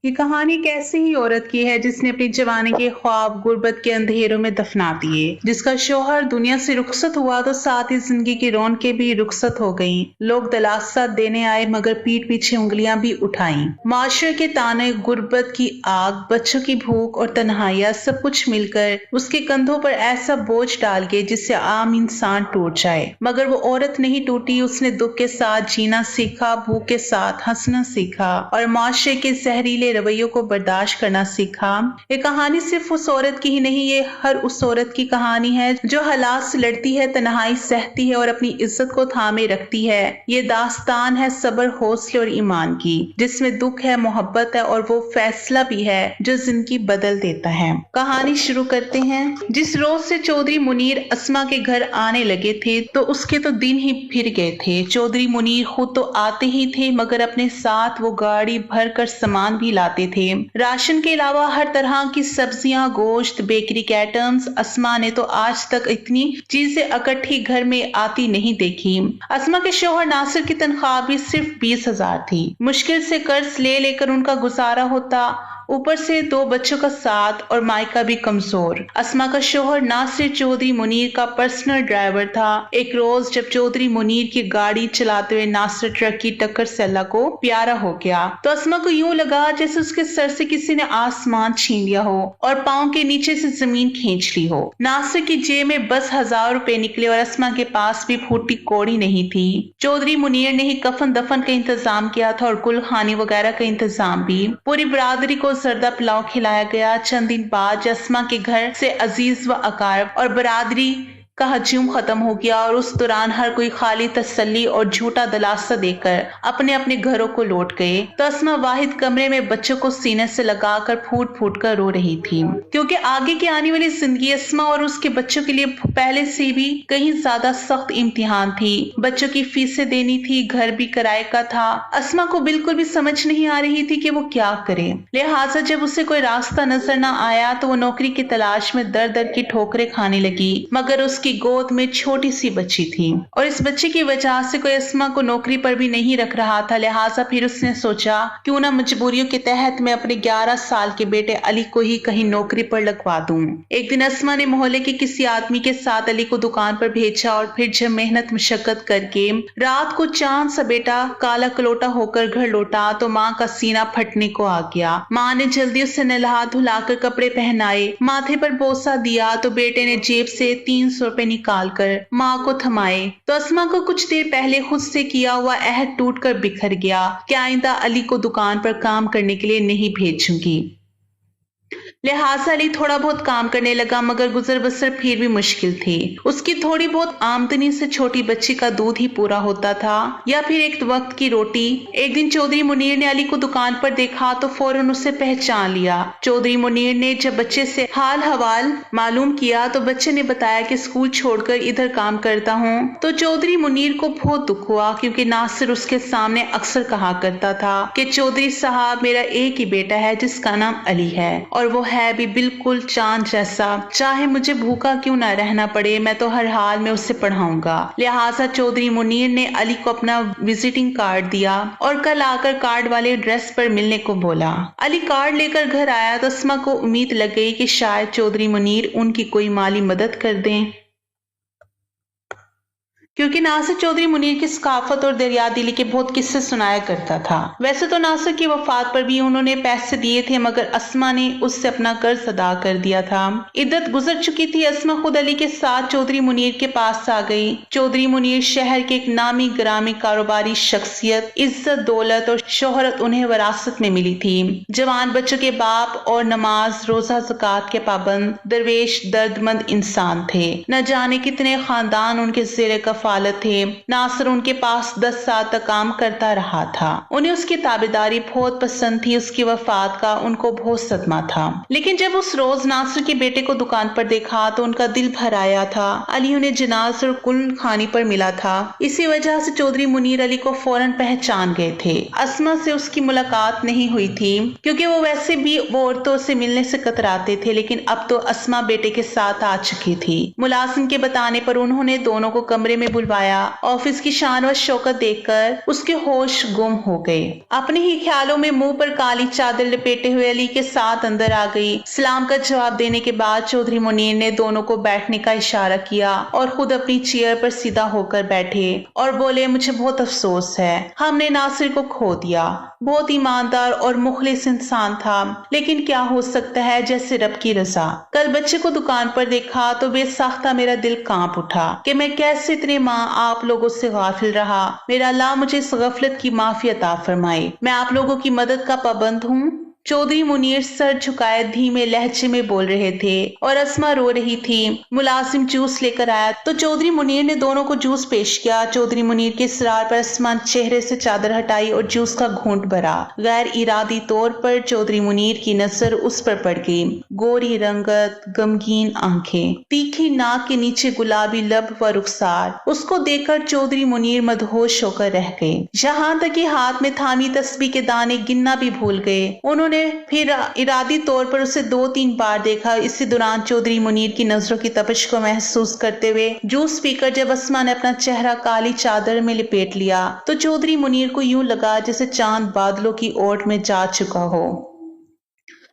یہ کہانی ایک ایسی ہی عورت کی ہے جس نے اپنی جوانی کے خواب غربت کے اندھیروں میں دفنا دیے، جس کا شوہر دنیا سے رخصت ہوا تو ساتھ ہی زندگی کی رونقیں بھی رخصت ہو گئیں۔ لوگ دلاسا دینے آئے مگر پیٹ پیچھے انگلیاں بھی اٹھائیں۔ معاشرے کے تانے، غربت کی آگ، بچوں کی بھوک اور تنہائیاں سب کچھ مل کر اس کے کندھوں پر ایسا بوجھ ڈال گئے جس سے عام انسان ٹوٹ جائے، مگر وہ عورت نہیں ٹوٹی۔ اس نے دکھ کے ساتھ جینا سیکھا، بھوک کے ساتھ ہنسنا سیکھا اور معاشرے کے زہریلے رویوں کو برداشت کرنا سیکھا۔ یہ کہانی صرف اس عورت کی ہی نہیں، یہ ہر اس عورت کی کہانی ہے جو حالات سے لڑتی ہے، تنہائی سہتی ہے اور اپنی عزت کو تھامے رکھتی ہے۔ یہ داستان ہے صبر، حوصلے اور ایمان کی، جس میں دکھ ہے، محبت ہے اور وہ فیصلہ بھی ہے جو زندگی بدل دیتا ہے۔ کہانی شروع کرتے ہیں۔ جس روز سے چودھری منیر اسما کے گھر آنے لگے تھے تو اس کے تو دن ہی پھر گئے تھے۔ چودھری منیر خود تو آتے ہی تھے مگر اپنے ساتھ وہ گاڑی بھر کر سامان بھی لاتے تھے۔ راشن کے علاوہ ہر طرح کی سبزیاں، گوشت، بیکری کے آئٹمز۔ اسما نے تو آج تک اتنی چیزیں اکٹھی گھر میں آتی نہیں دیکھی۔ اسما کے شوہر ناصر کی تنخواہ بھی صرف 20,000 تھی۔ مشکل سے قرض لے کر ان کا گزارا ہوتا، اوپر سے 2 بچوں کا ساتھ اور مائکا بھی کمزور۔ اسما کا شوہر ناصر چودھری منیر کا پرسنل ڈرائیور تھا۔ ایک روز جب چودھری منیر کی گاڑی چلاتے ہوئے ناصر ٹرک کی ٹکر سے اللہ کو پیارا ہو گیا تو اسما کو یوں لگا جیسے اس کے سر سے کسی نے آسمان چھین لیا ہو اور پاؤں کے نیچے سے زمین کھینچ لی ہو۔ ناصر کی جیب میں بس 1000 روپے نکلے اور اسما کے پاس بھی پھوٹی کوڑی نہیں تھی۔ چودھری منیر نے ہی کفن دفن کا انتظام کیا تھا اور گل خانی وغیرہ کا انتظام بھی۔ پوری برادری کو زردہ پلاؤ کھلایا گیا۔ چند دن بعد اسما کے گھر سے عزیز و اقارب اور برادری کا ہجوم ختم ہو گیا اور اس دوران ہر کوئی خالی تسلی اور جھوٹا دلاسا دے کر اپنے اپنے گھروں کو لوٹ گئے تو اسما واحد کمرے میں بچوں کو سینے سے لگا کر پھوٹ پھوٹ کر رو رہی تھی، کیونکہ آگے کی آنے والی زندگی اسما اور اس کے بچوں کے لیے پہلے سے بھی کہیں زیادہ سخت امتحان تھی۔ بچوں کی فیسیں دینی تھی، گھر بھی کرائے کا تھا۔ اسما کو بالکل بھی سمجھ نہیں آ رہی تھی کہ وہ کیا کرے، لہٰذا جب اسے کوئی راستہ نظر نہ آیا تو وہ نوکری کی تلاش میں در در کی ٹھوکریں کھانے لگی، مگر اس کی گود میں چھوٹی سی بچی تھی اور اس بچے کی وجہ سے کوئی اسما کو نوکری پر بھی نہیں رکھ رہا تھا، لہٰذا پھر اس نے سوچا کیوں نہ مجبوریوں کے تحت میں اپنے 11 سال کے بیٹے علی کو ہی کہیں نوکری پر لگوا دوں۔ ایک دن اسما نے محلے کے کسی آدمی کے ساتھ علی کو دکان پر بھیجا اور پھر جب محنت مشقت کر کے رات کو چاند سا بیٹا کالا کلوٹا ہو کر گھر لوٹا تو ماں کا سینہ پھٹنے کو آ گیا۔ ماں نے جلدی اسے نہلا دھلا کر کپڑے پہنائے، ماتھے پر بوسہ دیا تو بیٹے نے جیب سے 300 روپے نکال کر ماں کو تھمائے تو اسما کو کچھ دیر پہلے خود سے کیا ہوا عہد ٹوٹ کر بکھر گیا کہ آئندہ علی کو دکان پر کام کرنے کے لیے نہیں بھیجوں گی۔ لہٰذا علی تھوڑا بہت کام کرنے لگا مگر گزر بسر پھر بھی مشکل تھی۔ اس کی تھوڑی بہت آمدنی سے چھوٹی بچی کا دودھ ہی پورا ہوتا تھا یا پھر ایک وقت کی روٹی۔ ایک دن چودھری منیر نے علی کو دکان پر دیکھا تو فوراً اسے پہچان لیا۔ چودھری منیر نے جب بچے سے حال حوال معلوم کیا تو بچے نے بتایا کہ اسکول چھوڑ کر ادھر کام کرتا ہوں تو چودھری منیر کو بہت دکھ ہوا، کیونکہ ناصر اس کے سامنے اکثر کہا کرتا تھا کہ چودھری صاحب میرا ایک ہی بیٹا ہے جس کا نام علی ہے اور وہ ہے بھی بالکل چاند جیسا، چاہے مجھے بھوکا کیوں نہ رہنا پڑے میں تو ہر حال میں اسے پڑھاؤں گا۔ لہٰذا چودھری منیر نے علی کو اپنا وزٹنگ کارڈ دیا اور کل آ کر کارڈ والے ایڈریس پر ملنے کو بولا۔ علی کارڈ لے کر گھر آیا تو اسما کو امید لگ گئی کہ شاید چودھری منیر ان کی کوئی مالی مدد کر دیں، کیونکہ ناصر چودھری منیر کی ثقافت اور دریا دلی کے بہت قصے سنایا کرتا تھا۔ ویسے تو ناصر کی وفات پر بھی انہوں نے پیسے دیے تھے مگر اسما نے اس سے اپنا قرض ادا کر دیا تھا۔ عدت گزر چکی تھی، اسما خود علی کے ساتھ چودھری منیر کے پاس آ گئی۔ چودھری منیر شہر کے ایک نامی گرامی کاروباری شخصیت، عزت دولت اور شہرت انہیں وراثت میں ملی تھی۔ جوان بچوں کے باپ اور نماز روزہ زکوٰۃ کے پابند درویش درد مند انسان تھے۔ نہ جانے کتنے خاندان ان کے زیر کفالت تھے۔ ناصر ان کے پاس 10 سال تک کام کرتا رہا تھا۔ انہیں اس کی تابعداری بہت پسند تھی۔ اس کی وفات کا ان کو بہت صدمہ تھا، لیکن جب اس روز ناصر کے بیٹے کو دکان پر دیکھا تو ان کا دل بھر آیا تھا۔ علی انہیں جناز اور کل خانی پر ملا تھا، اسی وجہ سے چودھری منیر علی کو فوراً پہچان گئے تھے۔ اسما سے اس کی ملاقات نہیں ہوئی تھی کیونکہ وہ ویسے بھی عورتوں سے ملنے سے کتراتے تھے، لیکن اب تو اسما بیٹے کے ساتھ آ چکی تھی۔ ملازم کے بتانے پر انہوں نے دونوں کو کمرے میں बुलवाया। ऑफिस की शान व शौकत देखकर उसके होश गुम हो गए। अपने ही ख्यालों में मुंह पर काली चादर लपेटे हुए अली के साथ अंदर आ गई। सलाम का जवाब देने के बाद चौधरी मुनीर ने दोनों को बैठने का इशारा किया और खुद अपनी चेयर पर सीधा होकर बैठे और बोले, मुझे बहुत अफसोस है, हमने नासिर को खो दिया। बहुत ईमानदार और मुखलिस इंसान था, लेकिन क्या हो सकता है, जैसे रब की रजा। कल बच्चे को दुकान पर देखा तो बेसाख्ता मेरा दिल कांप उठा कि मैं कैसे इतने माँ आप लोगों से गाफिल रहा। मेरा अल्लाह मुझे इस गफलत की माफी अता फरमाए। मैं आप लोगों की मदद का पाबंद हूँ। चौधरी मुनीर सर झुकाए धीमे लहजे में बोल रहे थे और अस्मा रो रही थी। मुलाजिम जूस लेकर आया तो चौधरी मुनीर ने दोनों को जूस पेश किया। चौधरी मुनीर के इसरार पर अस्मा चेहरे से चादर हटाई और जूस का घूंट भरा। गैर इरादी तौर पर चौधरी मुनीर की नजर उस पर पड़ गई। गोरी रंगत, गमगीन आंखें, तीखी नाक के नीचे गुलाबी लब व रुखसार। उसको देखकर चौधरी मुनीर मदहोश होकर रह गए, यहाँ तक कि हाथ में थामी तस्बीह के दाने गिनना भी भूल गए। उन्होंने फिर इरादी तौर पर उसे 2-3 बार देखा। इसी दौरान चौधरी मुनीर की नजरों की तपिश को महसूस करते हुए जूस पीकर जब अस्मा ने अपना चेहरा काली चादर में लिपेट लिया तो चौधरी मुनीर को यूं लगा जैसे चांद बादलों की ओट में जा चुका हो।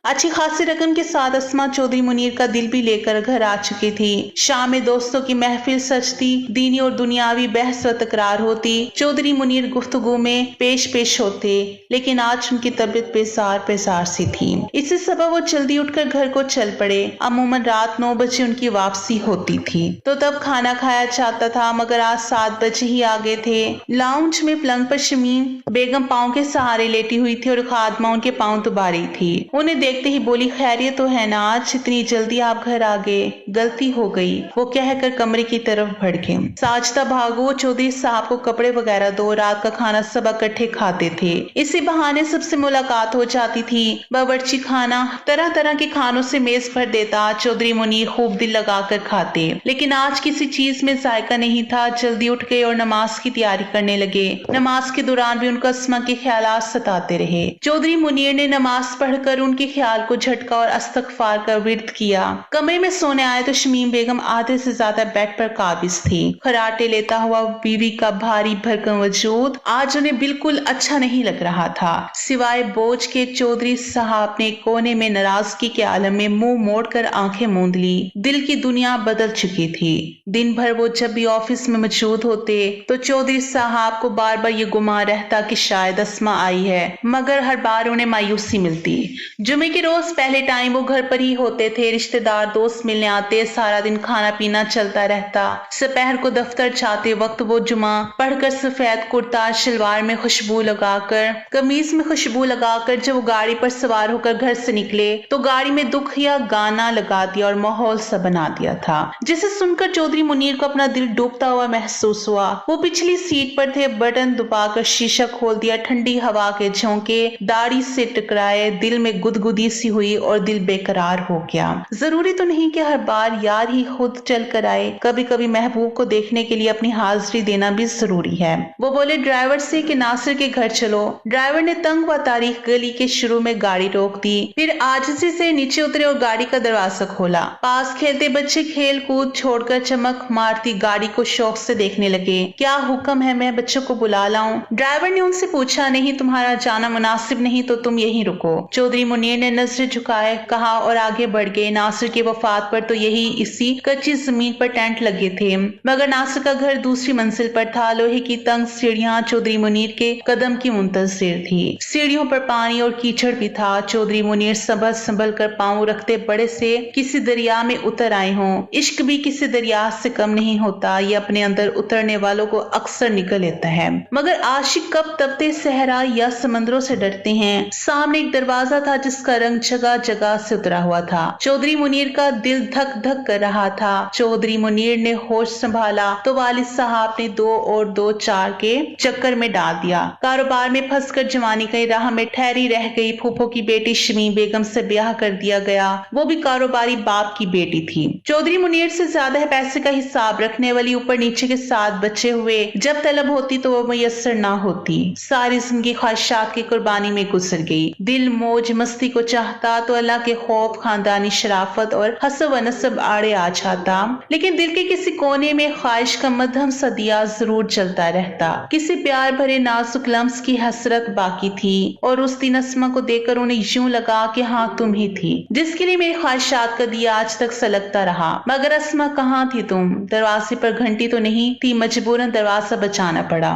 अच्छी खासी रकम के साथ अस्मा चौधरी मुनीर का दिल भी लेकर घर आ चुकी थी। शाम में दोस्तों की महफिल सजती, दीनी और दुनियावी बहस व तकरार होती। चौधरी मुनीर गुफ्तगू में पेश होते, लेकिन आज उनकी तबीयत बेजार सी थी। इसी सबब वो जल्दी उठकर घर को चल पड़े। अमूमन रात 9 बजे उनकी वापसी होती थी तो तब खाना खाया जाता था, मगर आज 7 बजे ही आ गए थे। लाउंज में पलंग पर शमीम बेगम पाँव के सहारे लेटी हुई थी और खादमा उनके पाँव दुबा रही थी। उन्हें देखते ही बोली, खैरियत तो है ना, आज इतनी जल्दी आप घर आ गए, गलती हो गई, वो कहकर कमरे की तरफ बढ़ गए। साजदा भागो, चौधरी साहब को कपड़े वगैरह दो, रात का खाना सब इकट्ठे खाते थे। इसी बहाने सबसे मुलाकात हो जाती थी। बावर्ची खाना तरह तरह के खानों से मेज भर देता। चौधरी मुनीर खूब दिल लगाकर खाते, लेकिन आज किसी चीज में जायका नहीं था। जल्दी उठ गए और नमाज की तैयारी करने लगे। नमाज के दौरान भी उनको अस्मा के ख्यालात सताते रहे। चौधरी मुनीर ने नमाज पढ़कर उनके ख्याल को झटका और अस्तगफार का विर्द किया। कमरे में सोने आए तो शमीम बेगम आधे से ज्यादा बेड पर काबिज थी। खराटे लेता हुआ बीवी का भारी भरकम वजूद आज उन्हें बिल्कुल अच्छा नहीं लग रहा था। सिवाय बोझ के चौधरी साहब ने कोने में नाराजगी के आलम में मुंह मोड़कर आंखें मूंद ली। दिल की दुनिया बदल चुकी थी। दिन भर वो जब भी ऑफिस में मौजूद होते तो चौधरी साहब को बार बार ये गुमान रहता कि शायद अस्मा आई है, मगर हर बार उन्हें मायूसी मिलती। जुमे के रोज पहले टाइम वो घर पर ही होते थे। रिश्तेदार दोस्त मिलने आते, सारा दिन खाना पीना चलता रहता। दोपहर को दफ्तर जाते वक्त वो जुमा पढ़कर सफेद कुर्ता शलवार में खुशबू लगाकर, कमीज में खुशबू लगाकर जब वो गाड़ी पर सवार होकर घर से निकले तो गाड़ी में दुख या गाना लगा दिया और माहौल सा बना दिया था, जिसे सुनकर चौधरी मुनीर को अपना दिल डूबता हुआ महसूस हुआ। वो पिछली सीट पर थे, बटन दबाकर शीशा खोल दिया। ठंडी हवा के झोंके दाढ़ी से टकराए, दिल में गुदगुदी सी हुई और दिल बेकरार हो गया। जरूरी तो नहीं कि हर बार यार ही खुद चल कर आए, कभी कभी महबूब को देखने के लिए अपनी हाजिरी देना भी जरूरी है। वो बोले ड्राइवर से कि नासिर के घर चलो। ड्राइवर ने तंग व तारीख गली के शुरू में गाड़ी रोक दी, फिर आजिज़ी से नीचे उतरे और गाड़ी का दरवाजा खोला। पास खेलते बच्चे खेल कूद छोड़कर चमक मारती गाड़ी को शौक से देखने लगे। क्या हुक्म है, मैं बच्चों को बुला लाऊं? ड्राइवर ने उनसे पूछा, नहीं, तुम्हारा जाना मुनासिब नहीं तो तुम यहीं रुको। चौधरी मुनीर ने नजरें झुकाए कहा और आगे बढ़ गए। नासिर की वफात पर तो यही इसी कच्ची जमीन पर टेंट लगे थे, मगर नासिर का घर दूसरी मंजिल पर था। लोहे की तंग सीढ़ियां चौधरी मुनीर के कदम की मुंतजिर थी। सीढ़ियों पर पानी और कीचड़ भी था। चौधरी मुनीर संभल कर पांव रखते बड़े से किसी दरिया में उतर आए हों। इश्क भी किसी दरिया से कम नहीं होता, ये अपने अंदर उतरने वालों को अक्सर निकल लेता है, मगर आशिक कब तपते सहरा या समंदरों से डरते हैं। सामने एक दरवाजा था जिसका रंग जगह जगह से उतरा हुआ था। चौधरी मुनीर का दिल धक धक कर रहा था। चौधरी मुनीर ने होश संभाला तो वालिद साहब ने 2 और 2 4 के चक्कर में डाल दिया। कारोबार में फंसकर जवानी कई राह में ठहरी रह गई। फूफो की बेटी शमीम बेगम से ब्याह कर दिया गया, वो भी कारोबारी बाप की बेटी थी। चौधरी मुनीर से ज्यादा पैसे का हिसाब रखने वाली, ऊपर नीचे के 7 बच्चे हुए। जब तलब होती तो वो मुयस्सर ना होती। सारी जिंदगी ख्वाहिशात की कुर्बानी में गुजर गई। दिल मौज मस्ती को चाहता तो अल्लाह के खौफ, खानदानी शराफत और हसब व नसब आड़े आ जाता, लेकिन दिल के किसी कोने में ख्वाहिश का मध्यम सा दिया जरूर जलता रहता। किसी प्यार भरे नाजुक लम्स की हसरत बाकी थी और उस दिन अस्मा को देखकर उन्हें यूं लगा कि हाँ तुम ही थी जिसके लिए मेरी ख्वाहिशात का दिया आज तक सलगता रहा। मगर अस्मा कहाँ थी तुम? दरवाजे पर घंटी तो नहीं थी, मजबूरन दरवाजा बचाना पड़ा।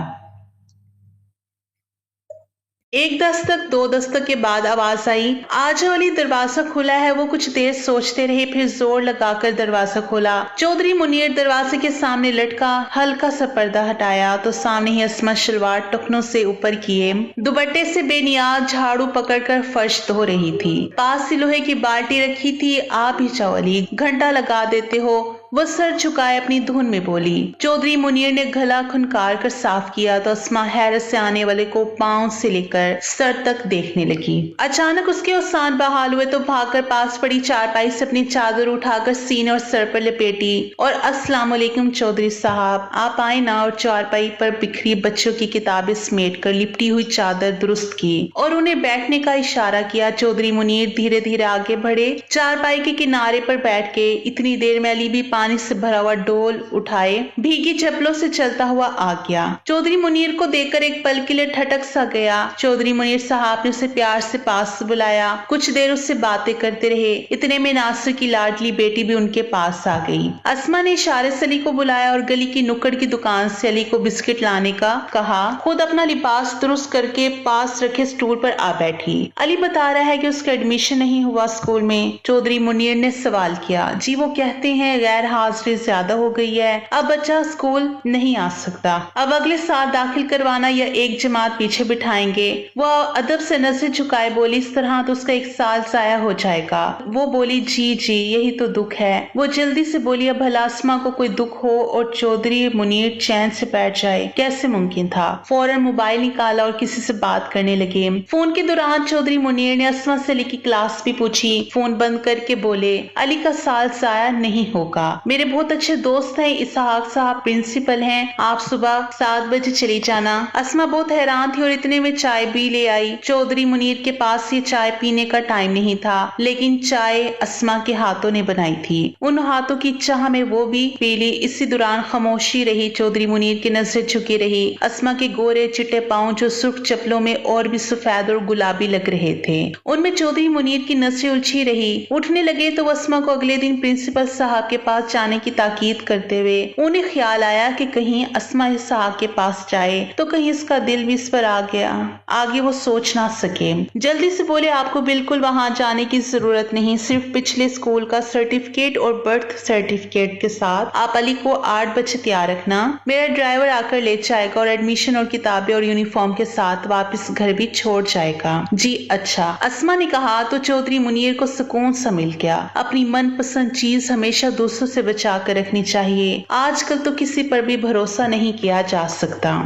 एक दस्तक, दो दस्तक के बाद आवाज आई, आज वाली दरवाजा खुला है। वो कुछ देर सोचते रहे, फिर जोर लगाकर दरवाजा खोला। चौधरी मुनीर दरवाजे के सामने लटका हल्का सा पर्दा हटाया तो सामने ही अस्मा शलवार टखनों से ऊपर किए दुपट्टे से बेनियाज झाड़ू पकड़कर फर्श धो रही थी। पास ही लोहे की बाल्टी रखी थी। आप ही जाओ अली, घंटा लगा देते हो, वो सर झुकाए अपनी धुन में बोली। चौधरी मुनीर ने गला खुनकार कर साफ किया तो अस्मा हैरत से आने वाले को पांव से लेकर सर तक देखने लगी। अचानक उसके उसान बहाल हुए तो भागकर पास पड़ी चारपाई से अपनी चादर उठाकर सीने और सर पर लपेटी और अस्सलाम वालेकुम चौधरी साहब, आप आए ना। और चारपाई पर बिखरी बच्चों की किताबें समेट कर लिपटी हुई चादर दुरुस्त की और उन्हें बैठने का इशारा किया। चौधरी मुनीर धीरे धीरे आगे बढ़े, चारपाई के किनारे पर बैठ के इतनी देर में अली भी पानी से भरा हुआ डोल उठाए भीगी चप्पलों से चलता हुआ आ गया। चौधरी मुनीर को देखकर एक पल के लिए ठटक सा गया। चौधरी मुनीर साहब ने उसे प्यार से पास बुलाया। कुछ देर उससे बातें करते रहे। इतने में नासिर की लाडली बेटी भी उनके पास आ गई। अस्मा ने इशारे से अली को बुलाया और गली की नुक्कड़ की दुकान से अली को बिस्किट लाने का कहा। खुद अपना लिबास दुरुस्त करके पास रखे स्टूल पर आ बैठी। अली बता रहा है कि उसका एडमिशन नहीं हुआ स्कूल में। चौधरी मुनीर ने सवाल किया। जी वो कहते हैं गैर हाजिरी ज्यादा हो गई है, अब बच्चा स्कूल नहीं आ सकता। अब अगले साल दाखिल करवाना या एक जमात पीछे बिठाएंगे। वो अदब से नजर झुकाए बोली, इस तरह तो उसका एक साल जाया हो जाएगा। वो बोली जी जी यही तो दुख है। वो जल्दी से बोली, अब भला अस्मा को कोई दुख हो और चौधरी मुनीर चैन से बैठ जाए, कैसे मुमकिन था। फौरन मोबाइल निकाला और किसी से बात करने लगे। फोन के दौरान चौधरी मुनीर ने अस्मा से अली की क्लास भी पूछी। फोन बंद करके बोले, अली का साल जाया नहीं होगा। मेरे बहुत अच्छे दोस्त हैं, इसहाक साहब प्रिंसिपल हैं, आप सुबह 7 बजे चली जाना। अस्मा बहुत हैरान थी और इतने में चाय भी ले आई। चौधरी मुनीर के पास ये चाय पीने का टाइम नहीं था, लेकिन चाय अस्मा के हाथों ने बनाई थी। उन हाथों की चाह में वो भी पी ली। इसी दौरान खामोशी रही। चौधरी मुनीर की नजर झुकी रही। अस्मा के गोरे चिट्टे पाँव जो सुर्ख चप्पलों में और भी सफेद और गुलाबी लग रहे थे, उनमें चौधरी मुनीर की नजरें उलझी रही। उठने लगे तो अस्मा को अगले दिन प्रिंसिपल साहब के पास जाने की ताकीद करते हुए उन्हें ख्याल आया कि कहीं अस्मा इसहाक के पास जाए तो कहीं इसका दिल भी इस पर आ गया। आगे वो सोच ना सके। जल्दी से बोले, आपको बिल्कुल वहां जाने की जरूरत नहीं, सिर्फ पिछले स्कूल का सर्टिफिकेट और बर्थ सर्टिफिकेट के साथ आप अली को 8 बजे तैयार रखना। मेरा ड्राइवर आकर ले जाएगा और एडमिशन और किताबें और यूनिफॉर्म के साथ वापस घर भी छोड़ जाएगा। जी अच्छा, अस्मा ने कहा तो चौधरी मुनीर को सुकून सा मिल गया। अपनी मनपसंद चीज हमेशा दूसरों से बचा कर रखनी चाहिए। आजकल तो किसी पर भी भरोसा नहीं किया जा सकता।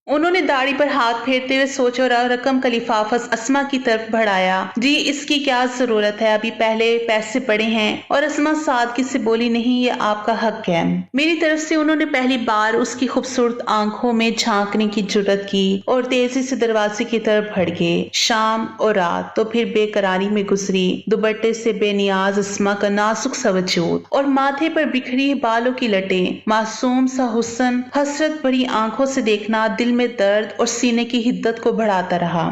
उन्होंने दाढ़ी पर हाथ फेरते हुए सोचा और रकम का लिफाफा अस्मा की तरफ बढ़ाया। जी इसकी क्या जरूरत है, अभी पहले पैसे पड़े हैं। और अस्मा सादगी से बोली, नहीं ये आपका हक है। मेरी तरफ से। उन्होंने पहली बार उसकी खूबसूरत आंखों में झांकने की जुर्रत की और तेजी से दरवाजे की तरफ बढ़ गए। शाम और रात तो फिर बेकरारी में गुजरी। दुपट्टे से बेनियाज अस्मा का नाजुक सा वजूद और माथे पर बिखरी बालों की लटें, मासूम सा हुस्न, हसरत भरी आंखों से देखना दिल में दर्द और सीने की हिद्दत को बढ़ाता रहा।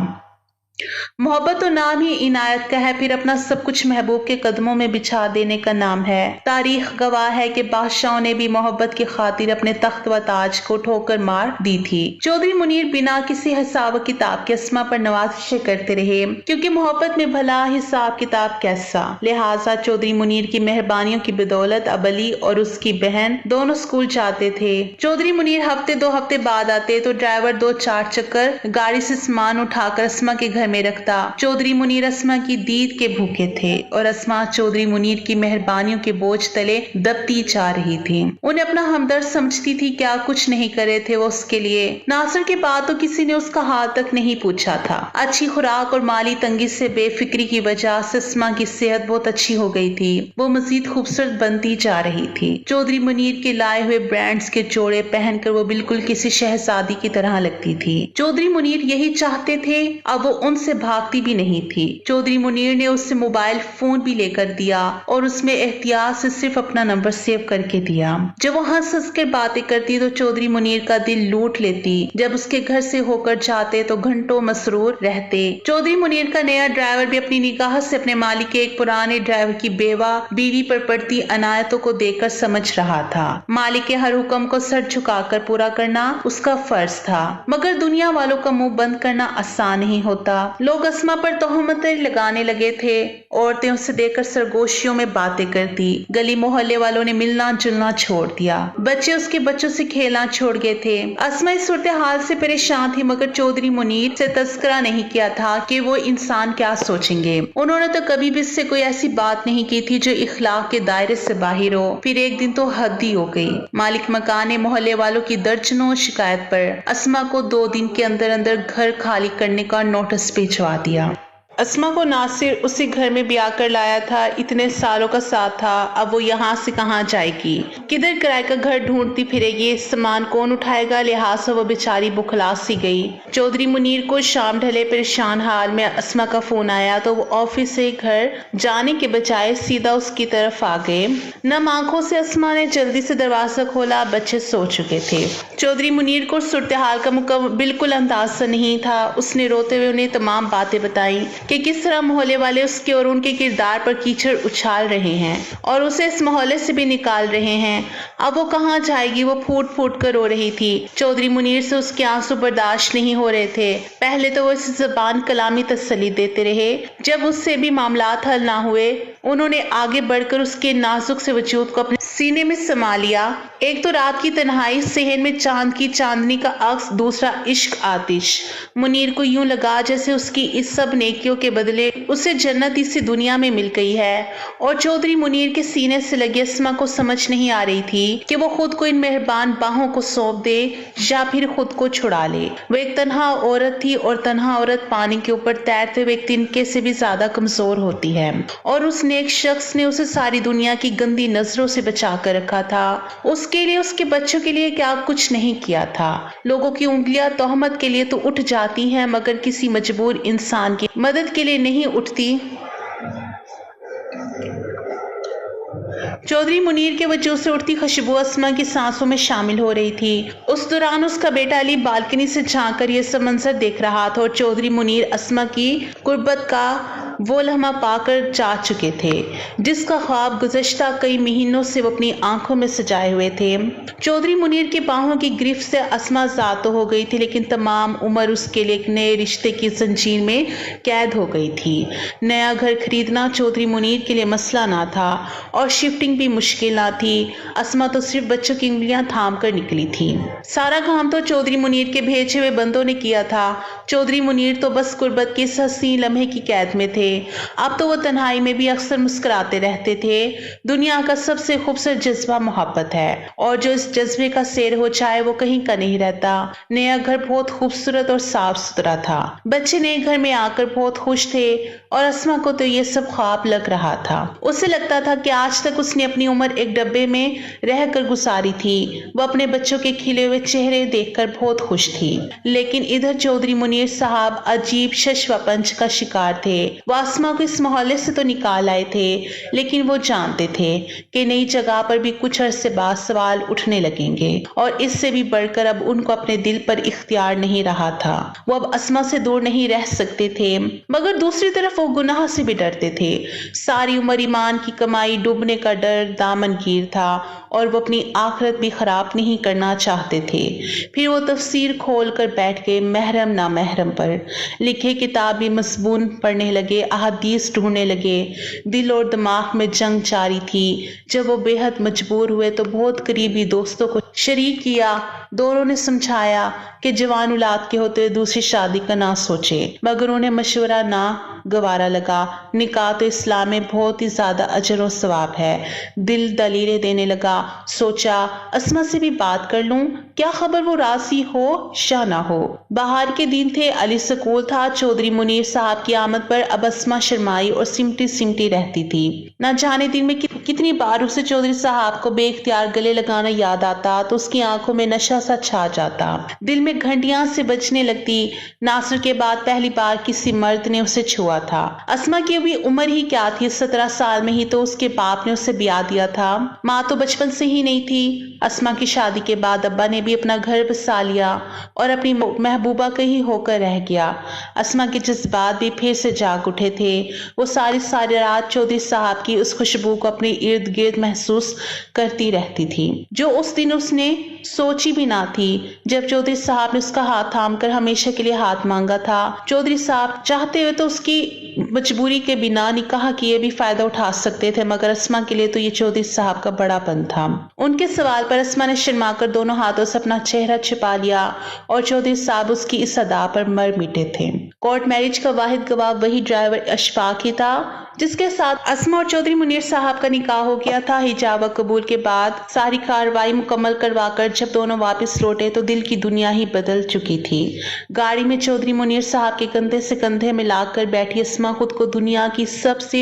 मोहब्बत तो नाम ही इनायत का है, फिर अपना सब कुछ महबूब के कदमों में बिछा देने का नाम है। तारीख गवाह है कि बादशाहों ने भी मोहब्बत की खातिर अपने तख्त व ताज को ठोकर मार दी थी। चौधरी मुनीर बिना किसी हिसाब किताब के अस्मा पर नवाजिशें करते रहे, क्योंकि मोहब्बत में भला हिसाब किताब कैसा। लिहाजा चौधरी मुनीर की मेहरबानियों की बदौलत अब अली और उसकी बहन दोनों स्कूल जाते थे। चौधरी मुनीर हफ्ते 2 हफ्ते बाद आते तो ड्राइवर 2-4 चक्कर गाड़ी से सामान उठाकर अस्मा के घर में रखता। चौधरी मुनीर अस्मा की दीद के भूखे थे और अस्मा चौधरी मुनीर की मेहरबानियों के बोझ तले दबती जा रही थी। उन्हें अपना हमदर्द समझती थी, क्या कुछ नहीं करे थे वो उसके लिए। नासिर के बाद तो किसी ने उसका हाल तक नहीं पूछा था। अच्छी खुराक और माली तंगी से बेफिक्री की वजह से अस्मा की सेहत बहुत अच्छी हो गई थी। वो मजीद खूबसूरत बनती जा रही थी। चौधरी मुनीर के लाए हुए ब्रांड्स के जोड़े पहनकर वो बिल्कुल किसी शहजादी की तरह लगती थी। चौधरी मुनीर यही चाहते थे, अब वो उन से भागती भी नहीं थी। चौधरी मुनीर ने उससे मोबाइल फोन भी लेकर दिया और उसमें एहतियात से सिर्फ अपना नंबर सेव करके दिया। जब वो हंस हंस कर बातें करती तो चौधरी मुनीर का दिल लूट लेती। जब उसके घर से होकर जाते तो घंटों मसरूर रहते। चौधरी मुनीर का नया ड्राइवर भी अपनी निगाह से अपने मालिक के एक पुराने ड्राइवर की बेवा बीवी पर पड़ती अनायतों को देखकर समझ रहा था। मालिक के हर हुक्म को सर झुकाकर पूरा करना उसका फर्ज था, मगर दुनिया वालों का मुंह बंद करना आसान नहीं होता। लोग अस्मा पर तोहमतें लगाने लगे थे। औरतें उसे देखकर सरगोशियों में बातें करती। गली मोहल्ले वालों ने मिलना जुलना छोड़ दिया। बच्चे उसके बच्चों से खेलना छोड़ गए थे। अस्मा इस सूरत हाल से परेशान थी, मगर चौधरी मुनीर से तस्करा नहीं किया था कि वो इंसान क्या सोचेंगे। उन्होंने तो कभी भी इससे कोई ऐसी बात नहीं की थी जो इखलाक के दायरे से बाहर हो। फिर एक दिन तो हद ही हो गई। मालिक मकान ने मोहल्ले वालों की दर्जनों शिकायत पर अस्मा को 2 दिन के अंदर अंदर घर खाली करने का नोटिस भिजवा दिया। अस्मा को नासिर उसी घर में ब्याह कर लाया था, इतने सालों का साथ था। अब वो यहाँ से कहाँ जाएगी, किधर किराए का घर ढूंढती फिरेगी, सामान कौन उठाएगा। लिहाजा वो बेचारी बुखला सी गई। चौधरी मुनीर को शाम ढले परेशान हाल में अस्मा का फोन आया तो वो ऑफिस से घर जाने के बजाय सीधा उसकी तरफ आ गए। नम आंखों से अस्मा ने जल्दी से दरवाजा खोला। बच्चे सो चुके थे। चौधरी मुनीर को सूरत हाल का बिल्कुल अंदाजा नहीं था। उसने रोते हुए उन्हें तमाम बातें बताई कि किस तरह मोहल्ले वाले उसके और उनके किरदार पर कीचड़ उछाल रहे हैं और उसे इस मोहल्ले से भी निकाल रहे हैं। अब वो कहाँ जाएगी, वो फूट फूट कर रो रही थी। चौधरी मुनीर से उसके आंसू बर्दाश्त नहीं हो रहे थे। पहले तो वो इस ज़बान कलामी तसल्ली देते रहे। जब उससे भी मामलात हल ना हुए, उन्होंने आगे बढ़कर उसके नाजुक से वजूद को अपने सीने में समा लिया। एक तो रात की तन्हाई, सेहन में चांद की चांदनी का अक्स, दूसरा इश्क आतिश। मुनीर को यूं लगा जैसे उसकी इस सब नेकियों के बदले उसे जन्नत इसी दुनिया में मिल गई है। और चौधरी मुनीर के सीने से लगी अस्मा को समझ नहीं आ रही थी कि वो खुद को इन मेहरबान बाहों को सौंप दे या फिर खुद को छुड़ा ले। वो एक तन्हा औरत थी और तन्हा औरत पानी के ऊपर तैरते हुए एक तिनके से भी ज्यादा कमजोर होती है। और उस नेक शख्स ने उसे सारी दुनिया की गंदी नजरों से बचा कर रखा था। उसके लिए, उसके बच्चों के लिए क्या कुछ नहीं किया था। लोगों की उंगलियां तोहमत के लिए तो उठ जाती हैं, मगर किसी मजबूर इंसान की मदद के लिए नहीं उठती। चौधरी मुनीर के वजूद से उठती खुशबू अस्मा की सांसों में शामिल हो रही थी। उस दौरान उसका बेटा अली बालकनी से झांक कर यह सब मंजर देख रहा था और चौधरी मुनीर अस्मा की कुर्बत का वो लम्हा पाकर जा चुके थे जिसका ख्वाब गुज़श्ता कई महीनों से वो अपनी आंखों में सजाए हुए थे। चौधरी मुनीर की बाहों की गिरफ्त से अस्मा ज़ात तो हो गई थी, लेकिन तमाम उम्र उसके लिए एक नए रिश्ते की जंजीर में कैद हो गई थी। नया घर खरीदना चौधरी मुनीर के लिए मसला ना था और शिफ्टिंग भी मुश्किल ना थी। अस्मा तो सिर्फ बच्चों की उंगलियां थाम कर निकली थी। सारा काम तो चौधरी मुनीर के भेजे हुए बंदों ने किया था। चौधरी मुनीर तो बस कुर्बत के इस हसीन लम्हे की कैद में थे। अब तो वो तन्हाई में भी अक्सर मुस्कुराते रहते थे। दुनिया का सबसे खूबसूरत जज्बा मोहब्बत है और जो इस जज्बे का शेर हो जाए वो कहीं का नहीं रहता। नया घर बहुत खूबसूरत और साफ सुथरा था। बच्चे नए घर में आकर बहुत खुश थे और अस्मा को तो ये सब ख्वाब लग रहा था। उसे लगता था कि आज तक उसने अपनी उम्र एक डब्बे में रहकर गुजारी थी। वो अपने बच्चों के खिले हुए चेहरे देखकर बहुत खुश थी। लेकिन इधर चौधरी मुनीर साहब अजीब शशवपंच का शिकार थे। वो अस्मा को इस मोहल्ले से तो निकाल आए थे, लेकिन वो जानते थे कि नई जगह पर भी कुछ अरसे बाद सवाल उठने लगेंगे और इससे भी बढ़कर अब उनको अपने दिल पर इख्तियार नहीं रहा था। वो अब अस्मा से दूर नहीं रह सकते थे, मगर दूसरी तरफ वो गुनाह से भी डरते थे। सारी उम्र ईमान की कमाई डूबने का डर दामनगीर था और वो अपनी आखिरत भी खराब नहीं करना चाहते थे। फिर वो तफसीर खोल कर बैठ गए महरम ना महरम पर। लिखे किताब भी मजबून पढ़ने लगे, अहादीस ढूंढने लगे। दिल और दिमाग में जंग जारी थी। जब वो बेहद मजबूर हुए तो बहुत करीबी दोस्तों को शरीक किया। दोनों ने समझाया कि जवान औलाद के होते हुए दूसरी शादी का ना सोचे, मगर उन्हें मशवरा ना गवारा लगा। निकाह तो इस्लाम में बहुत ही ज्यादा अजर और सवाब है। दिल दलीलें देने लगा। सोचा अस्मा से भी बात कर लूं, क्या खबर वो राजी हो या ना हो। बाहर के दिन थे, अली स्कूल था। चौधरी मुनीर साहब की आमद पर अब अस्मा शर्माई और सिमटी सिमटी रहती थी। न जाने दिन में कितनी बार उसे चौधरी साहब को बेख्तियार गले लगाना याद आता तो उसकी आंखों में नशा सा छा जाता, दिल में घंटियां से बजने लगती। नासिर के बाद पहली बार किसी मर्द ने उसे छुआ था। अस्मा की अभी उम्र ही क्या थी, 17 साल में ही तो उसके बाप ने उसे ब्याह दिया था। माँ तो बचपन से ही नहीं थी। अस्मा की शादी के बाद अब्बा ने भी अपना घर बसा लिया और अपनी महबूबा कहीं होकर रह गया। अस्मा के जज्बात भी फिर से जाग उठे थे। वो सारी रात चौधरी साहब की उस खुशबू को अपने इर्द गिर्द महसूस करती रहती थी, जो उस दिन उसने सोची भी ना थी जब चौधरी साहब ने उसका हाथ थामकर हमेशा के लिए हाथ मांगा था। चौधरी साहब चाहते हुए तो उसकी मजबूरी के बिना निकाह किए भी फायदा उठा सकते थे, मगर अस्मा के लिए तो ये चौधरी साहब का बड़ापन था। उनके सवाल पर अस्मा ने शर्माकर दोनों हाथों से अपना चेहरा छिपा लिया और चौधरी साहब उसकी इस अदा पर मर मिटे थे। कोर्ट मैरिज का वाहिद गवाह वही ड्राइवर अशफाक ही था जिसके साथ अस्मा और चौधरी मुनीर साहब का निकाह हो गया था। हिजाब कबूल के बाद सारी कार्रवाई मुकम्मल करवाकर जब दोनों वापस लौटे तो दिल की दुनिया ही बदल चुकी थी। गाड़ी में चौधरी मुनीर साहब के कंधे से कंधे मिलाकर बैठी अस्मा खुद को दुनिया की सबसे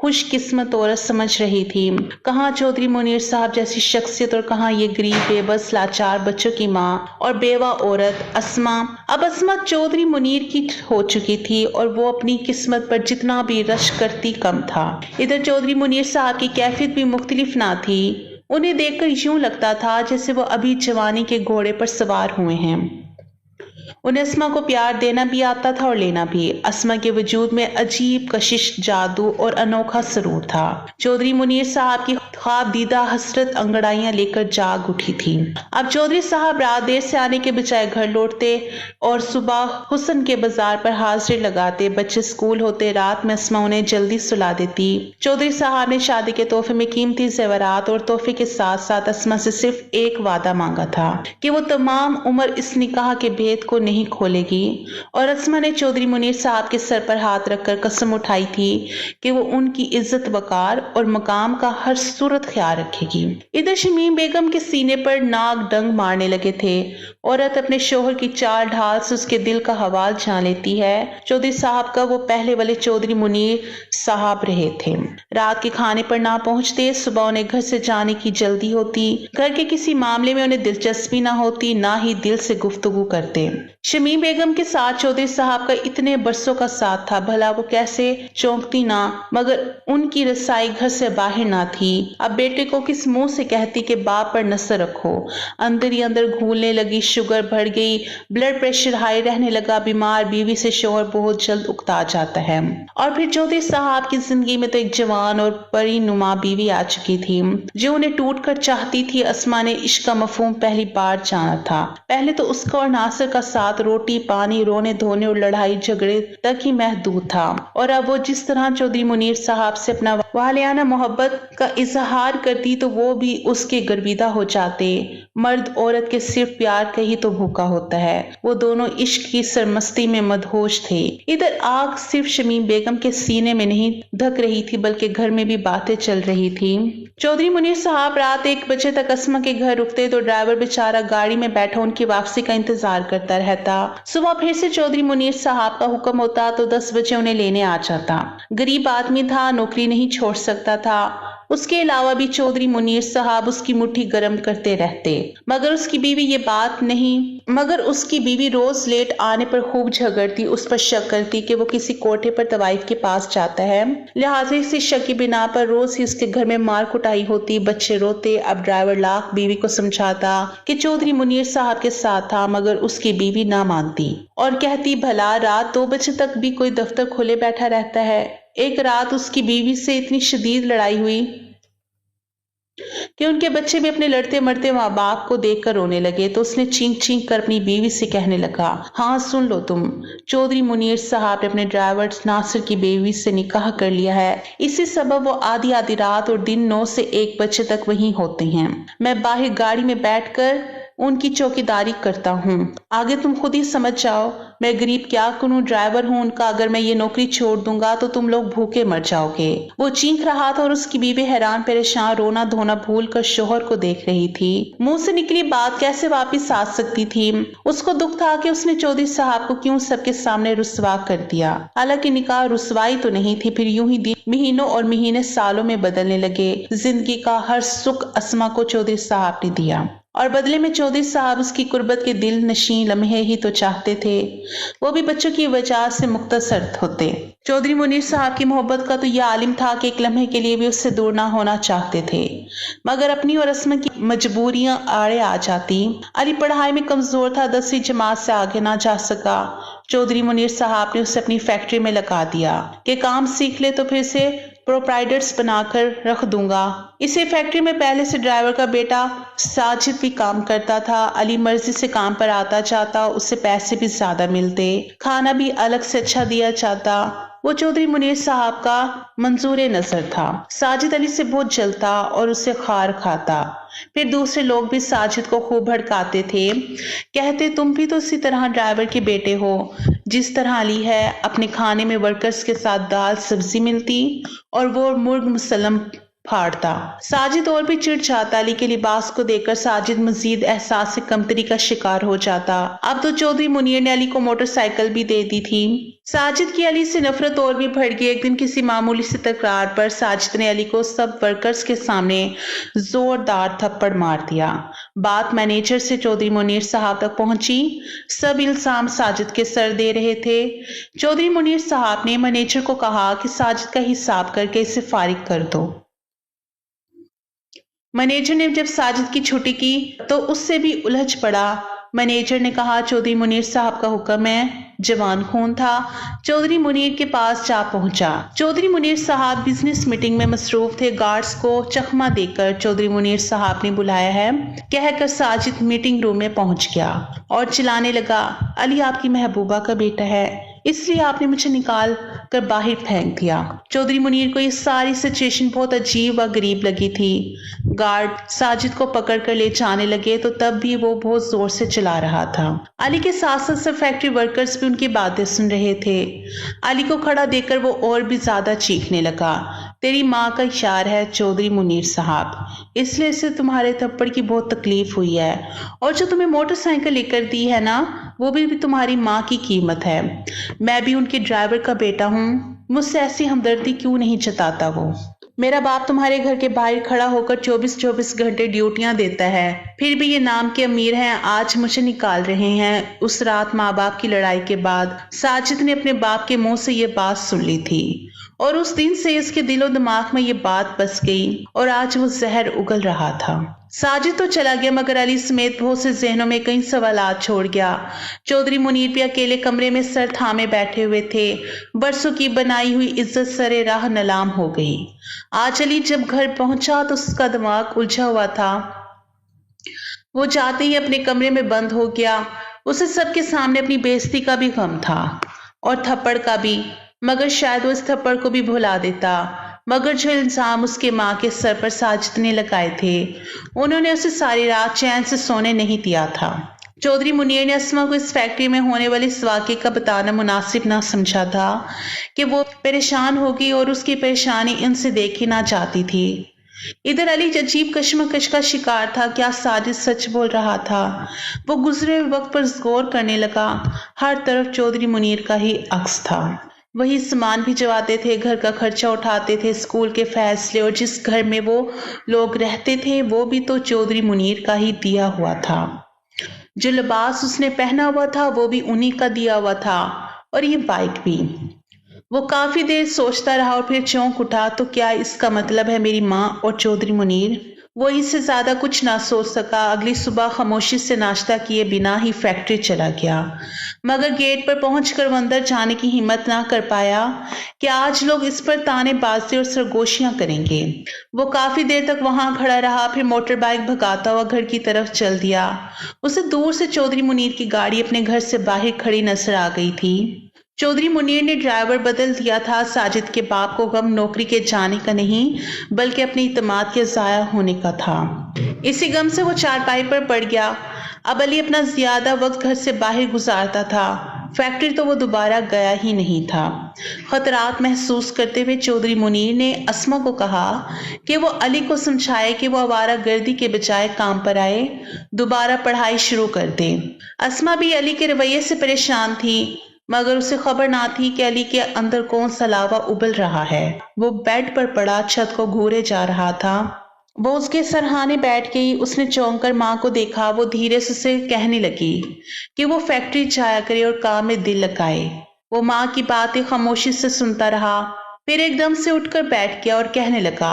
खुशकिस्मत औरत समझ रही थी। कहाँ चौधरी मुनीर साहब जैसी शख्सियत और कहाँ ये गरीब बेबस लाचार बच्चों की माँ और बेवा औरत अस्मा। अब अस्मा चौधरी मुनीर की हो चुकी थी और वो अपनी किस्मत पर जितना भी रश करती कम था। इधर चौधरी मुनीर साहब की कैफियत भी मुख्तलिफ ना थी। उन्हें देखकर यूं लगता था जैसे वो अभी जवानी के घोड़े पर सवार हुए हैं। उन्हें अस्मा को प्यार देना भी आता था और लेना भी। अस्मा के वजूद में अजीब कशिश, जादू और अनोखा सरूर था। चौधरी मुनीर साहब की ख्वाब दीदा हसरत अंगड़ाइयां लेकर जाग उठी थी। अब चौधरी साहब रात देर से आने के बजाय घर लौटते और सुबह हुसन के बाजार पर हाजिरी लगाते। बच्चे स्कूल होते, रात में अस्मा उन्हें जल्दी सुला देती। चौधरी साहब ने शादी के तोहफे में कीमती जेवरात और तोहफे के साथ साथ अस्मा से सिर्फ एक वादा मांगा था कि वो तमाम उम्र इस निकाह के भेद को नहीं खोलेगी। और अस्मा ने चौधरी मुनीर साहब के सर पर हाथ रखकर कसम उठाई थी कि वो उनकी इज्जत, वकार और मकाम का हर सूरत ख्याल रखेगी। इधर शमीम बेगम के सीने पर नाग डंग मारने लगे थे। औरत अपने शोहर की चाल ढाल से उसके दिल का हवाल जान लेती है। चौधरी साहब का वो पहले वाले चौधरी मुनीर साहब रहे थे। रात के खाने पर ना पहुंचते, सुबह उन्हें घर से जाने की जल्दी होती। घर के किसी मामले में उन्हें दिलचस्पी ना होती, ना ही दिल से गुफ्तगू करते। शमीम बेगम के साथ चौधरी साहब का इतने बरसों का साथ था, भला वो कैसे चौंकती ना, मगर उनकी रसाई घर से बाहर ना थी। अब बेटे को किस मुंह से कहती कि बाप पर नजर रखो। अंदर ही अंदर घूलने लगी, शुगर बढ़ गई, ब्लड प्रेशर हाई रहने लगा। बीमार बीवी से शोहर बहुत जल्द उकता जाता है। और फिर चौधरी साहब की जिंदगी में तो एक जवान और परी नुमा बीवी आ चुकी थी जो उन्हें टूट कर चाहती थी। अस्मा ने इश्क का मफहूम पहली बार जाना था। पहले तो उसका और नासिर का साथ रोटी पानी, रोने धोने और लड़ाई झगड़े तक ही महदूद था। और अब वो जिस तरह चौधरी मुनीर साहब से अपना वालियाना मोहब्बत का इजहार करती तो वो भी उसके गर्विदा हो जाते। मर्द औरत के सिर्फ प्यार का ही तो भूखा होता है। वो दोनों इश्क की सरमस्ती में मदहोश थे। इधर आग सिर्फ शमीम बेगम के सीने में नहीं धक रही थी, बल्कि घर में भी बातें चल रही थी। चौधरी मुनीर साहब रात 1 बजे तक अस्मा के घर रुकते तो ड्राइवर बेचारा गाड़ी में बैठा उनकी वापसी का इंतजार करता रहता। सुबह फिर से चौधरी मुनीर साहब का हुक्म होता तो 10 बजे उन्हें लेने आ जाता। गरीब आदमी था, नौकरी नहीं छोड़ सकता था। उसके अलावा भी चौधरी मुनीर साहब उसकी मुट्ठी गर्म करते रहते। मगर उसकी बीवी रोज लेट आने पर खूब झगड़ती, उस पर शक करती कि वो किसी कोठे पर तवाइफ के पास जाता है। लिहाजा इसी शक की बिना पर रोज ही उसके घर में मार कुटाई होती, बच्चे रोते। अब ड्राइवर लाख बीवी को समझाता कि चौधरी मुनीर साहब के साथ था, मगर उसकी बीवी ना मानती और कहती भला रात 2 बजे तक भी कोई दफ्तर खोले बैठा रहता है। एक रात उसकी बीवी से इतनी शदीद लड़ाई हुई कि उनके बच्चे भी अपने लड़ते मरते माँ बाप को देखकर रोने लगे। तो उसने चींक चींक कर अपनी बीवी से कहने लगा, हाँ सुन लो तुम, चौधरी मुनीर साहब ने अपने ड्राइवर नासिर की बीवी से निकाह कर लिया है। इसी सबब वो आधी आधी रात और दिन 9 से 1 बजे तक वहीं होते हैं। मैं बाहर गाड़ी में बैठकर उनकी चौकीदारी करता हूँ। आगे तुम खुद ही समझ जाओ। मैं गरीब क्या करूं, ड्राइवर हूं उनका, अगर मैं ये नौकरी छोड़ दूंगा तो तुम लोग भूखे मर जाओगे। वो चीख रहा था और उसकी बीवी हैरान परेशान रोना धोना भूल कर शोहर को देख रही थी। मुंह से निकली बात कैसे वापिस आ सकती थी। उसको दुख था कि उसने चौधरी साहब को क्यों सबके सामने रुस्वा कर दिया। हालांकि निकाह रुस्वाई तो नहीं थी। फिर यूं ही दिन महीनों और महीने सालों में बदलने लगे। जिंदगी का हर सुख अस्मा को चौधरी साहब ने दिया और बदले में चौधरी साहब उसकी कुर्बत के दिल नशीं लम्हे ही तो चाहते थे, वो भी बच्चों की वजह से मुख्तसर होते। चौधरी मुनीर साहब की मोहब्बत का तो यह आलिम था कि एक लम्हे के लिए भी उससे दूर ना होना चाहते थे, मगर अपनी और अस्मा की मजबूरियां आड़े आ जाती। अली पढ़ाई में कमजोर था, 10वीं जमात से आगे ना जा सका। चौधरी मुनीर साहब ने उसे अपनी फैक्ट्री में लगा दिया कि काम सीख ले तो फिर से प्रोप्राइटर्स बनाकर रख दूंगा। इसी फैक्ट्री में पहले से ड्राइवर का बेटा साजिद भी काम करता था। अली मर्जी से काम पर आता जाता, उससे पैसे भी ज्यादा मिलते, खाना भी अलग से अच्छा दिया जाता। वो चौधरी मुनीर साहब का मंजूर नजर था। साजिद अली से बहुत जलता और उससे खार खाता। फिर दूसरे लोग भी साजिद को खूब भड़काते थे, कहते तुम भी तो इसी तरह ड्राइवर के बेटे हो जिस तरह अली है। अपने खाने में वर्कर्स के साथ दाल सब्जी मिलती और वो मुर्ग मुसल्लम फाड़ता। साजिद और भी चिढ़ जाता। अली के लिबास को देखकर साजिद मजीद एहसास से कमतरी का शिकार हो जाता। अब तो चौधरी मुनीर ने अली को मोटरसाइकिल भी दे दी थी। साजिद की अली से नफरत और भी बढ़ गई। एक दिन किसी मामूली से तकरार पर साजिद ने अली को सब वर्कर्स के सामने जोरदार थप्पड़ मार दिया। बात मैनेजर से चौधरी मुनीर साहब तक पहुंची। सब इल्जाम साजिद के सर दे रहे थे। चौधरी मुनीर साहब ने मैनेजर को कहा कि साजिद का हिसाब करके इसे फारिग कर दो। मैनेजर ने जब साजिद की छुट्टी की तो उससे भी उलझ पड़ा। मैनेजर ने कहा चौधरी मुनीर साहब का हुक्म है। जवान खून था। चौधरी मुनीर के पास जा पहुंचा। चौधरी मुनीर साहब बिजनेस मीटिंग में मसरूफ थे। गार्ड्स को चकमा देकर चौधरी मुनीर साहब ने बुलाया है कहकर साजिद मीटिंग रूम में पहुंच गया और चिल्लाने लगा, अली आपकी महबूबा का बेटा है, इसलिए आपने मुझे निकाल कर बाहर फेंक दिया। चौधरी मुनीर को ये सारी सिचुएशन बहुत अजीब व गरीब लगी थी। गार्ड साजिद को पकड़ कर ले जाने लगे तो तब भी वो बहुत जोर से चला रहा था। अली के साथ साथ सब फैक्ट्री वर्कर्स भी उनकी बातें सुन रहे थे। अली को खड़ा देखकर वो और भी ज्यादा चीखने लगा, तेरी माँ का इशार है चौधरी मुनीर साहब, इसलिए इसे तुम्हारे थप्पड़ की बहुत तकलीफ हुई है, और जो तुम्हें मोटरसाइकिल लेकर दी है ना, वो भी तुम्हारी माँ की कीमत है। मैं भी उनके ड्राइवर का बेटा हूँ, मुझसे ऐसी हमदर्दी क्यों नहीं जताता वो। मेरा बाप तुम्हारे घर के बाहर खड़ा होकर 24-24 घंटे ड्यूटियां देता है, फिर भी ये नाम के अमीर हैं, आज मुझे निकाल रहे हैं। उस रात माँ बाप की लड़ाई के बाद साजिद ने अपने बाप के मुंह से ये बात सुन ली थी और उस दिन से इसके दिलो दिमाग में ये बात बस गई और आज वो जहर उगल रहा था। साजिद तो चला गया मगर अली समेत बहुत से जहनों में कई सवालात छोड़ गया। चौधरी मुनीर भी अकेले कमरे में सर थामे बैठे हुए थे। बरसों की बनाई हुई इज्जत सरे राह नीलाम हो गई। आज अली जब घर पहुंचा तो उसका दिमाग उलझा हुआ था। वो जाते ही अपने कमरे में बंद हो गया। उसे सबके सामने अपनी बेइज्जती का भी गम था और थप्पड़ का भी, मगर शायद वो इस थप्पड़ को भी भुला देता। मगर जो इल्जाम उसके माँ के सर पर साजिद ने लगाए थे, उन्होंने उसे सारी रात चैन से सोने नहीं दिया था। चौधरी मुनीर ने अस्मा को इस फैक्ट्री में होने वाले इस वाक़े का बताना मुनासिब ना समझा था कि वो परेशान होगी और उसकी परेशानी इनसे देखी ना जाती थी। इधर अली अजीब कश्मकश का शिकार था। क्या साजिद सच बोल रहा था? वो गुजरे वक्त पर गौर करने लगा। हर तरफ चौधरी मुनीर का ही अक्स था। वही सामान भिजवाते थे, घर का खर्चा उठाते थे, स्कूल के फैसले, और जिस घर में वो लोग रहते थे वो भी तो चौधरी मुनीर का ही दिया हुआ था। जो लिबास उसने पहना हुआ था वो भी उन्हीं का दिया हुआ था, और ये बाइक भी। वो काफी देर सोचता रहा और फिर चौंक उठा, तो क्या इसका मतलब है मेरी माँ और चौधरी मुनीर? वो इससे ज्यादा कुछ ना सोच सका। अगली सुबह खामोशी से नाश्ता किए बिना ही फैक्ट्री चला गया, मगर गेट पर पहुंचकर वो अंदर जाने की हिम्मत ना कर पाया कि आज लोग इस पर तानेबाजी और सरगोशियां करेंगे। वो काफी देर तक वहां खड़ा रहा, फिर मोटर बाइक भगाता हुआ घर की तरफ चल दिया। उसे दूर से चौधरी मुनीर की गाड़ी अपने घर से बाहर खड़ी नजर आ गई थी। चौधरी मुनीर ने ड्राइवर बदल दिया था। साजिद के बाप को गम नौकरी के जाने का नहीं, बल्कि अपनी इत्मीनान के जाया होने का था। इसी गम से वो चारपाई पर पड़ गया। अब अली अपना ज्यादा वक्त घर से बाहर गुजारता था। फैक्ट्री तो वो दोबारा गया ही नहीं था। खतरात महसूस करते हुए चौधरी मुनीर ने अस्मा को कहा कि वो अली को समझाए कि वो आवारा गर्दी के बजाय काम पर आए, दोबारा पढ़ाई शुरू कर दे। अस्मा भी अली के रवैये से परेशान थी, मगर उसे खबर ना थी कि अली के अंदर कौन सा लावा उबल रहा है। वो बेड पर पड़ा छत को घूरे जा रहा था। वो उसके सरहाने बैठ गई। उसने चौंक कर माँ को देखा। वो धीरे से उसे कहने लगी कि वो फैक्ट्री जाया करे और काम में दिल लगाए। वो माँ की बातें खामोशी से सुनता रहा, फिर एकदम से उठकर बैठ गया और कहने लगा,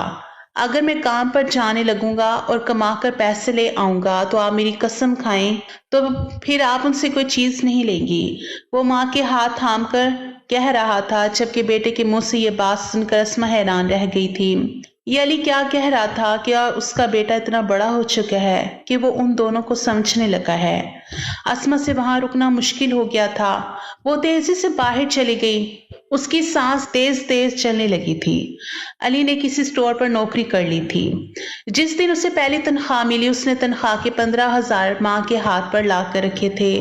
अगर मैं काम पर जाने लगूंगा और कमाकर पैसे ले आऊंगा तो आप मेरी कसम खाएं तो फिर आप उनसे कोई चीज नहीं लेंगी। वो माँ के हाथ थाम कर कह रहा था, जबकि बेटे के मुंह से ये बात सुनकर अस्मा हैरान रह गई थी। ये अली क्या कह रहा था? क्या उसका बेटा इतना बड़ा हो चुका है कि वो उन दोनों को समझने लगा है? अस्मा से वहां रुकना मुश्किल हो गया था। वो तेजी से बाहर चली गई। उसकी सांस तेज तेज चलने लगी थी। अली ने किसी स्टोर पर नौकरी कर ली थी। जिस दिन उसे पहली तनख्वाह मिली, उसने तनख्वाह के 15,000 माँ के हाथ पर ला कर रखे थे।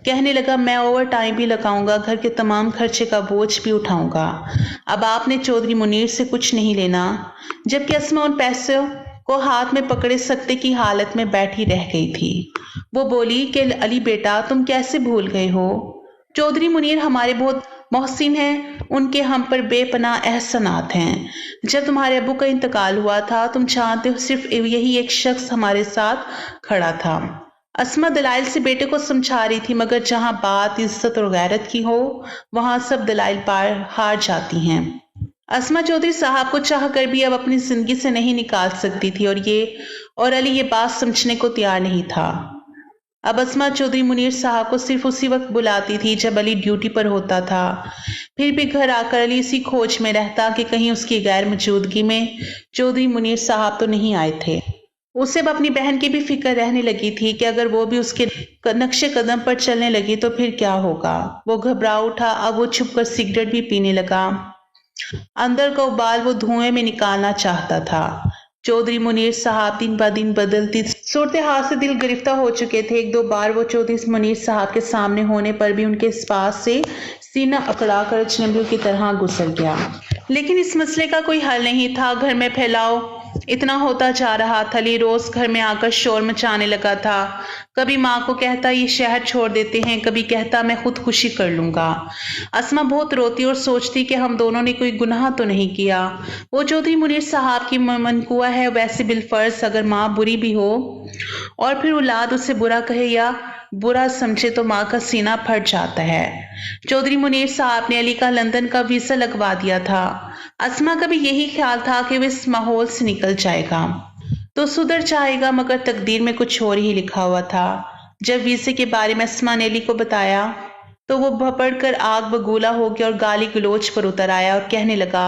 कहने लगा, मैं ओवर टाइम भी लगाऊंगा, घर के तमाम खर्चे का बोझ भी उठाऊंगा। अब आपने चौधरी मुनीर से कुछ नहीं लेना। जबकि अस्मा उन पैसों को हाथ में पकड़े सकते की हालत में बैठी रह गई थी। वो बोली कि अली बेटा, तुम कैसे भूल गए हो? चौधरी मुनीर हमारे बहुत मोहसिन हैं, उनके हम पर बेपनाह एहसानात हैं। जब तुम्हारे अब्बू का इंतकाल हुआ था, तुम जानते हो सिर्फ यही एक शख्स हमारे साथ खड़ा था। अस्मा दलाइल से बेटे को समझा रही थी, मगर जहां बात इज्जत और गैरत की हो, वहां सब दलाइल पार हार जाती हैं। अस्मा चौधरी साहब को चाह कर भी अब अपनी जिंदगी से नहीं निकाल सकती थी और अली ये बात समझने को तैयार नहीं था। अब अस्मा चौधरी मुनीर साहब को सिर्फ उसी वक्त बुलाती थी जब अली ड्यूटी पर होता था। फिर भी घर आकर अली इसी खोज में रहता कि कहीं उसकी गैर मौजूदगी में चौधरी मुनीर साहब तो नहीं आए थे। उसे अब अपनी बहन की भी फिक्र रहने लगी थी कि अगर वो भी उसके नक्शे कदम पर चलने लगी तो फिर क्या होगा। वो घबरा उठा। अब वो छुपकर सिगरेट भी पीने लगा। अंदर का उबाल वो धुएं में निकालना चाहता था। चौधरी मुनीर साहब दिन ब दिन बदलती सूरत हाल से दिल गिरफ्तार हो चुके थे। एक दो बार वो चौधरी मुनीर साहब के सामने होने पर भी उनके पास से सीना अकड़ा कर अजनबियों की तरह गुजर गया। लेकिन इस मसले का कोई हल नहीं था। घर में फैलाव इतना होता जा रहा था। अली रोज घर में आकर शोर मचाने लगा था। कभी माँ को कहता ये शहर छोड़ देते हैं, कभी कहता मैं खुदकुशी कर लूंगा। अस्मा बहुत रोती और सोचती कि हम दोनों ने कोई गुनाह तो नहीं किया। वो चौधरी मुनीर साहब की मनकुआ है। वैसे बिलफर्ज अगर माँ बुरी भी हो और फिर औलाद उसे बुरा कहे या बुरा समझे तो माँ का सीना फट जाता है। चौधरी मुनीर साहब ने अली का लंदन का वीजा लगवा दिया था। अस्मा का भी यही ख्याल था कि वो इस माहौल से निकल जाएगा तो सुधर जाएगा, मगर तकदीर में कुछ और ही लिखा हुआ था। जब वीजे के बारे में अस्मा ने अली को बताया तो वो भपड़ कर आग बगूला हो गया और गाली गलोच पर उतर आया और कहने लगा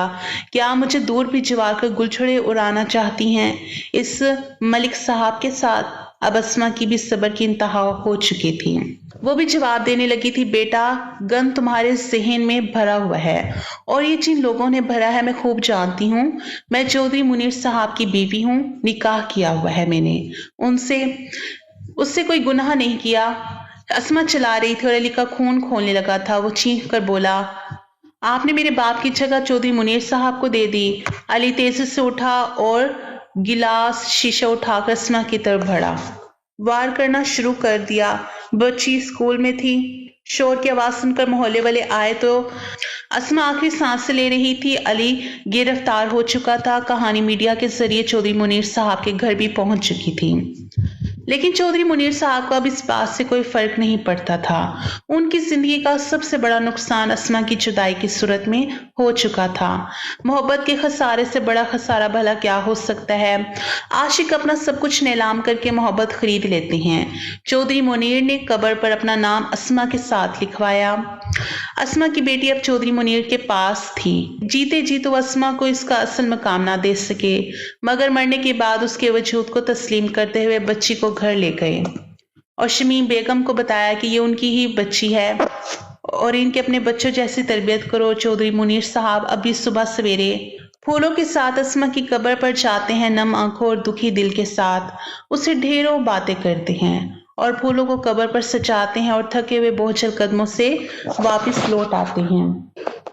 कि आप मुझे दूर भी जवा कर गुलछड़े उड़ाना चाहती हैं इस मलिक साहब के साथ। अब अस्मा की भी सब्र की इंतहा हो चुकी थी। वो भी जवाब देने लगी थी, बेटा गन तुम्हारे जहन में भरा हुआ है और ये जिन लोगों ने भरा है मैं खूब जानती हूँ। मैं चौधरी मुनीर साहब की बीवी हूँ, निकाह किया हुआ है मैंने उससे कोई गुनाह नहीं किया। अस्मा चला रही थी और अली का खून खोलने लगा था। वो चीख कर बोला, आपने मेरे बाप की जगह चौधरी मुनीर साहब को दे दी। अली तेजी से उठा और गिलास शीशा उठाकर अस्मा की तरफ बढ़ा, वार करना शुरू कर दिया। बच्ची स्कूल में थी। शोर की आवाज सुनकर मोहल्ले वाले आए तो अस्मा आखिरी सांस ले रही थी। अली गिरफ्तार हो चुका था। कहानी मीडिया के जरिए चौधरी मुनीर साहब के घर भी पहुंच चुकी थी, लेकिन चौधरी मुनीर साहब को अब इस बात से कोई फर्क नहीं पड़ता था। उनकी जिंदगी का सबसे बड़ा नुकसान अस्मा की जुदाई की सूरत में हो चुका था। मोहब्बत के खसारे से बड़ा खसारा भला क्या हो सकता है। आशिक अपना सब कुछ नीलाम करके मोहब्बत खरीद लेते हैं। चौधरी मुनीर ने कब्र पर अपना नाम अस्मा के साथ लिखवाया। अस्मा की बेटी अब चौधरी मुनीर के पास थी। जीते जी तो अस्मा को इसका असल मकाम ना दे सके, मगर मरने के बाद उसके वजूद को तस्लीम करते हुए बच्ची को घर ले गए और शमीम बेगम को बताया कि ये उनकी ही बच्ची है और इनके अपने बच्चों जैसी तरबियत करो। चौधरी मुनीर साहब अभी सुबह सवेरे फूलों के साथ अस्मा की कब्र पर जाते हैं, नम आंखों और दुखी दिल के साथ। उससे ढेरों बातें करते हैं और फूलों को कब्र पर सजाते हैं और थके हुए बोझल कदमों से वापस लौट आते हैं।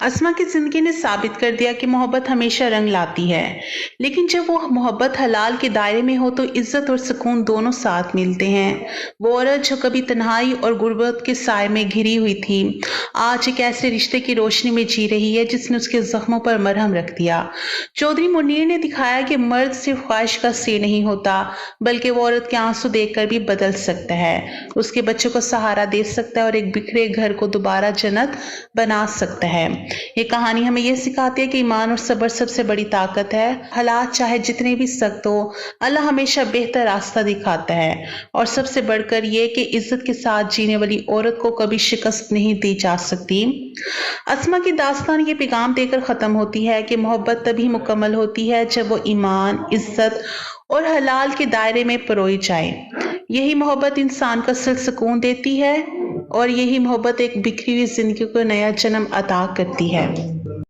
अस्मा की जिंदगी ने साबित कर दिया कि मोहब्बत हमेशा रंग लाती है, लेकिन जब वो मोहब्बत हलाल के दायरे में हो तो इज्जत और सुकून दोनों साथ मिलते हैं। वो औरत जो कभी तन्हाई और गुर्बत के साए में घिरी हुई थी, आज एक ऐसे रिश्ते की रोशनी में जी रही है जिसने उसके जख्मों पर मरहम रख दिया। चौधरी मुनीर ने दिखाया कि मर्द सिर्फ ख्वाहिश का सिर नहीं होता, बल्कि वो औरत के आंसू देखकर भी बदल सकता है, उसके बच्चों को सहारा दे सकता है और एक बिखरे घर को दोबारा जन्नत बना सकता है। ये कहानी हमें यह सिखाती है कि ईमान और सब्र सबसे बड़ी ताकत है। हालात चाहे जितने भी सख्त हो, अल्लाह हमेशा बेहतर रास्ता दिखाता है, और सबसे बढ़कर ये कि इज्जत के साथ जीने वाली औरत को कभी शिकस्त नहीं दी जा सकती। अस्मा की दास्तान ये पैगाम देकर खत्म होती है कि मोहब्बत तभी मुकम्मल होती है जब वो ईमान, इज्जत और हलाल के दायरे में परोई जाए। यही मोहब्बत इंसान को असल सुकून देती है और यही मोहब्बत एक बिखरी हुई जिंदगी को नया जन्म अता करती है।